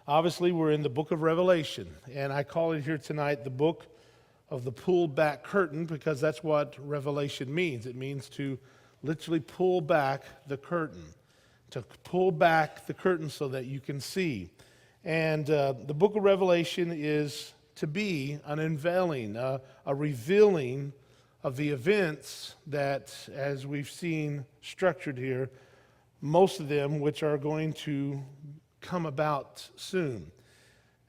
Obviously, we're in the book of Revelation, and I call it here tonight the book of the pulled back curtain because that's what Revelation means. It means to literally pull back the curtain, to pull back the curtain so that you can see. And the book of Revelation is to be an unveiling, a revealing of the events that, as we've seen structured here, most of them which are going to come about soon.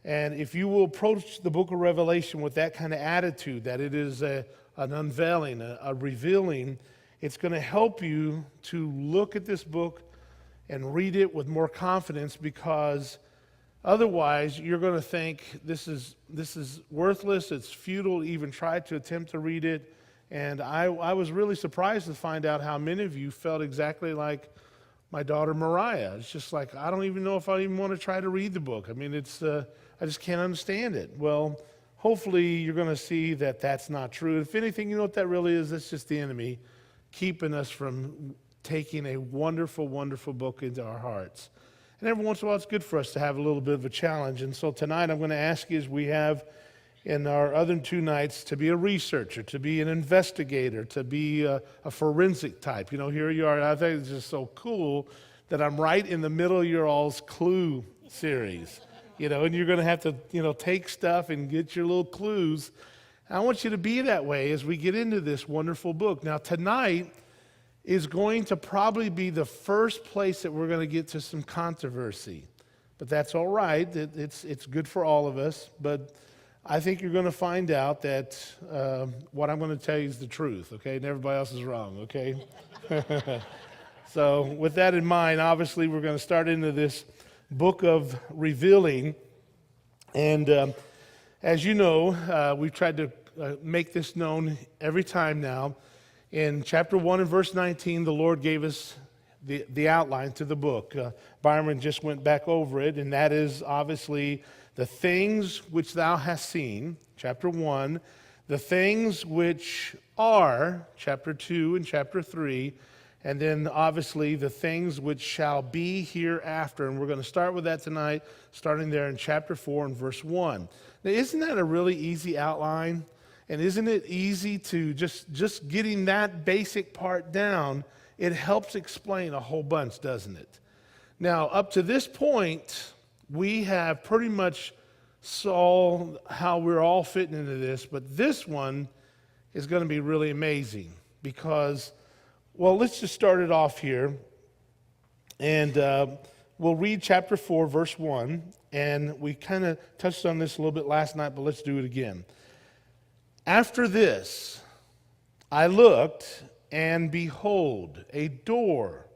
And if you will approach the book of Revelation with that kind of attitude, that it is an unveiling, a revealing, it's going to help you to look at this book and read it with more confidence, because otherwise you're going to think this is worthless, it's futile to even try to attempt to read it. And I was really surprised to find out how many of you felt exactly like my daughter Mariah. It's just like, I don't even know if I even want to try to read the book. I mean, I just can't understand it. Well, hopefully you're going to see that that's not true. If anything, you know what that really is? That's just the enemy keeping us from taking a wonderful, wonderful book into our hearts. And every once in a while, it's good for us to have a little bit of a challenge. And so tonight I'm going to ask you, as we have in our other two nights, to be a researcher, to be an investigator, to be a forensic type. You know, here you are. I think it's just so cool that I'm right in the middle of your all's clue series. You know, and you're going to have to, take stuff and get your little clues. I want you to be that way as we get into this wonderful book. Now, tonight is going to probably be the first place that we're going to get to some controversy. But that's all right. It's good for all of us. But I think you're going to find out that what I'm going to tell you is the truth, okay? And everybody else is wrong, okay? So with that in mind, obviously we're going to start into this book of revealing. And as you know, we've tried to make this known every time now. In chapter 1 and verse 19, the Lord gave us the outline to the book. Byron just went back over it, and that is obviously the things which thou hast seen, chapter 1, the things which are, chapter 2 and chapter 3, and then obviously the things which shall be hereafter. And we're going to start with that tonight, starting there in chapter 4 and verse 1. Now, isn't that a really easy outline? And isn't it easy to just getting that basic part down, it helps explain a whole bunch, doesn't it? Now, up to this point, we have pretty much saw how we're all fitting into this, but this one is going to be really amazing because, well, let's just start it off here, and we'll read chapter 4, verse 1, and we kind of touched on this a little bit last night, but let's do it again. After this, I looked, and behold, a door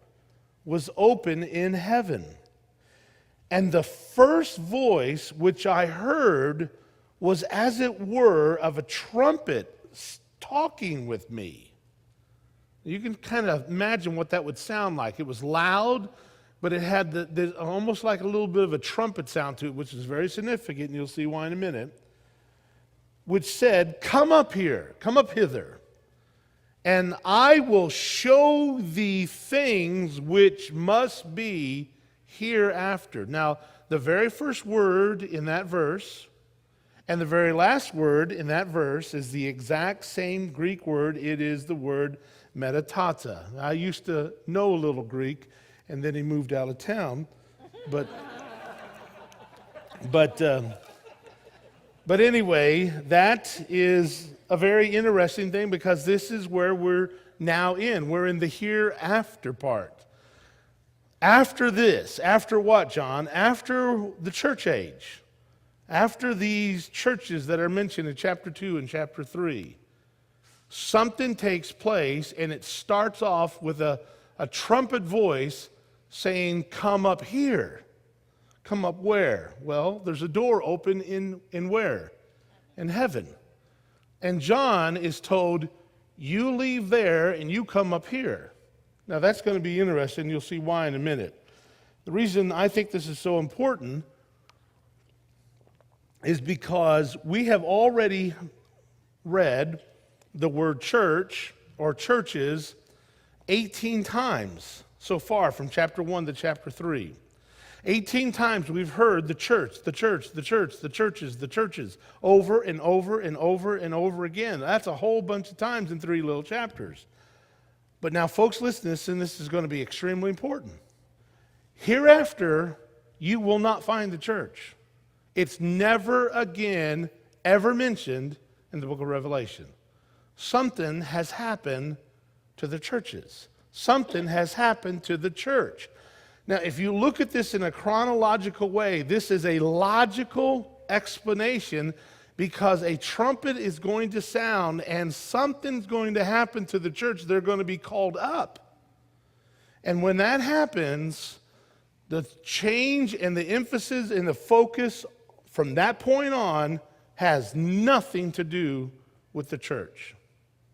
was open in heaven. And the first voice which I heard was as it were of a trumpet talking with me. You can kind of imagine what that would sound like. It was loud, but it had almost like a little bit of a trumpet sound to it, which is very significant, and you'll see why in a minute, which said, "Come up here, come up hither, and I will show thee things which must be hereafter." Now, the very first word in that verse and the very last word in that verse is the exact same Greek word. It is the word metatata. I used to know a little Greek, and then he moved out of town. But anyway, that is a very interesting thing because this is where we're now in. We're in the hereafter part. After this, after what, John? After the church age. After these churches that are mentioned in chapter 2 and chapter 3. Something takes place, and it starts off with a trumpet voice saying, "Come up here." Come up where? Well, there's a door open in where? In heaven. And John is told, you leave there and you come up here. Now that's going to be interesting. You'll see why in a minute. The reason I think this is so important is because we have already read the word church or churches 18 times so far from chapter 1 to chapter 3. 18 times we've heard the church, the church, the church, the churches, the churches, over and over and over and over again. That's a whole bunch of times in 3 little chapters. But now, folks, listen to this, and this is going to be extremely important. Hereafter, you will not find the church. It's never again ever mentioned in the book of Revelation. Something has happened to the churches. Something has happened to the church. Now, if you look at this in a chronological way, this is a logical explanation because a trumpet is going to sound and something's going to happen to the church. They're going to be called up. And when that happens, the change and the emphasis and the focus from that point on has nothing to do with the church.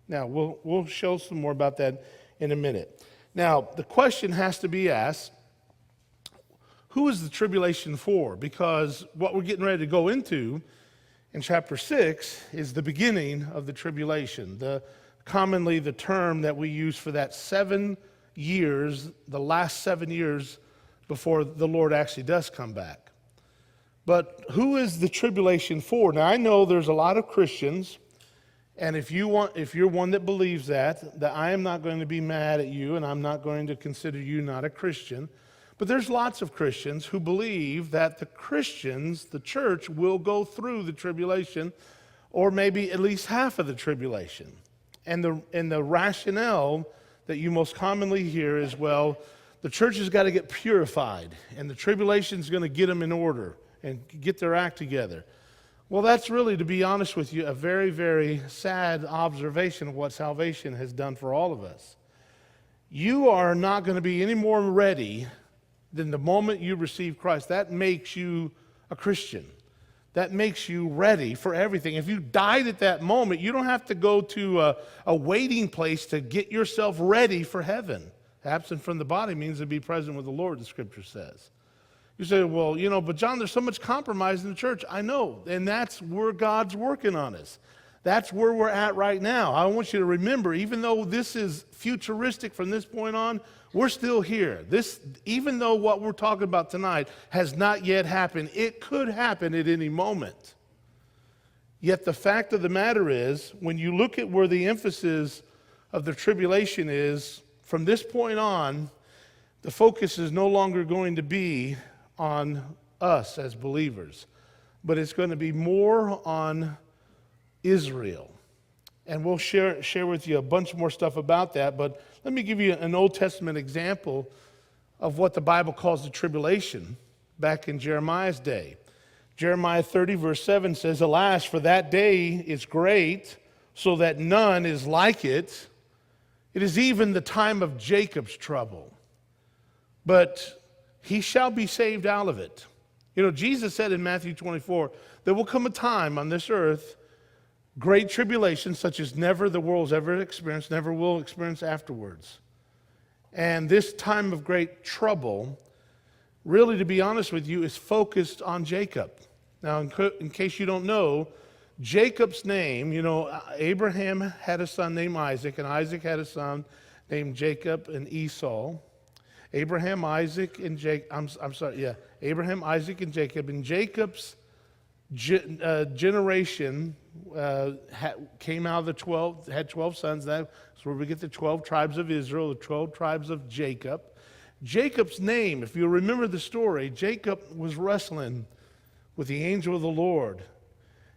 Now, we'll show some more about that in a minute. Now, the question has to be asked, who is the tribulation for? Because what we're getting ready to go into in chapter 6 is the beginning of the tribulation. Commonly the term that we use for that 7 years, the last 7 years before the Lord actually does come back. But who is the tribulation for? Now, I know there's a lot of Christians, and if you're one that believes that I am not going to be mad at you, and I'm not going to consider you not a Christian. But there's lots of Christians who believe that the Christians, the church, will go through the tribulation, or maybe at least half of the tribulation. And the rationale that you most commonly hear is, well, the church has got to get purified, and the tribulation is going to get them in order and get their act together. Well, that's really, to be honest with you, a very, very sad observation of what salvation has done for all of us. You are not going to be any more ready than the moment you receive Christ. That makes you a Christian. That makes you ready for everything. If you died at that moment, you don't have to go to a waiting place to get yourself ready for heaven. Absent from the body means to be present with the Lord, the scripture says. You say, well, but John, there's so much compromise in the church. I know, and that's where God's working on us. That's where we're at right now. I want you to remember, even though this is futuristic from this point on, we're still here. Even though what we're talking about tonight has not yet happened, it could happen at any moment. Yet the fact of the matter is, when you look at where the emphasis of the tribulation is, from this point on, the focus is no longer going to be on us as believers, but it's going to be more on Israel. And we'll share with you a bunch more stuff about that, but let me give you an Old Testament example of what the Bible calls the tribulation back in Jeremiah's day. Jeremiah 30 verse 7 says, "Alas, for that day is great, so that none is like it. It is even the time of Jacob's trouble, but he shall be saved out of it." Jesus said in Matthew 24, there will come a time on this earth, great tribulation such as never the world's ever experienced, never will experience afterwards. And this time of great trouble, really, to be honest with you, is focused on Jacob. Now, in case you don't know, Jacob's name, Abraham had a son named Isaac, and Isaac had a son named Jacob and Esau. Abraham, Isaac, and Jacob, Abraham, Isaac, and Jacob. And Jacob's generation came out of the 12, had 12 sons. That's where we get the 12 tribes of Israel, the 12 tribes of Jacob. Jacob's name, if you remember the story, Jacob was wrestling with the angel of the Lord.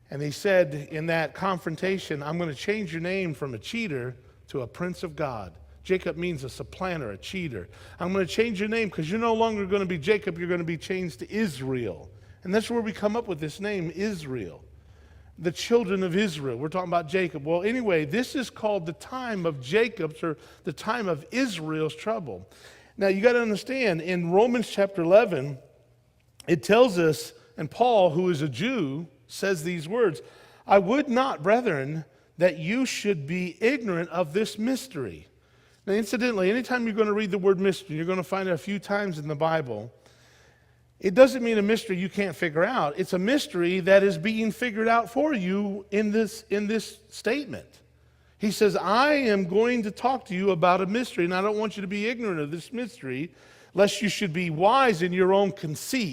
And he said in that confrontation, "I'm going to change your name from a cheater to a prince of God." Jacob means a supplanter, a cheater. "I'm going to change your name because you're no longer going to be Jacob, you're going to be changed to Israel." And that's where we come up with this name, Israel. The children of Israel. We're talking about Jacob. Well, anyway, this is called the time of Jacob's, or the time of Israel's trouble. Now, you got to understand, in Romans chapter 11, it tells us, and Paul, who is a Jew, says these words, "I would not, brethren, that you should be ignorant of this mystery." Now, incidentally, anytime you're going to read the word mystery, you're going to find it a few times in the Bible. It doesn't mean a mystery you can't figure out. It's a mystery that is being figured out for you in this statement. He says, "I am going to talk to you about a mystery, and I don't want you to be ignorant of this mystery, lest you should be wise in your own conceit.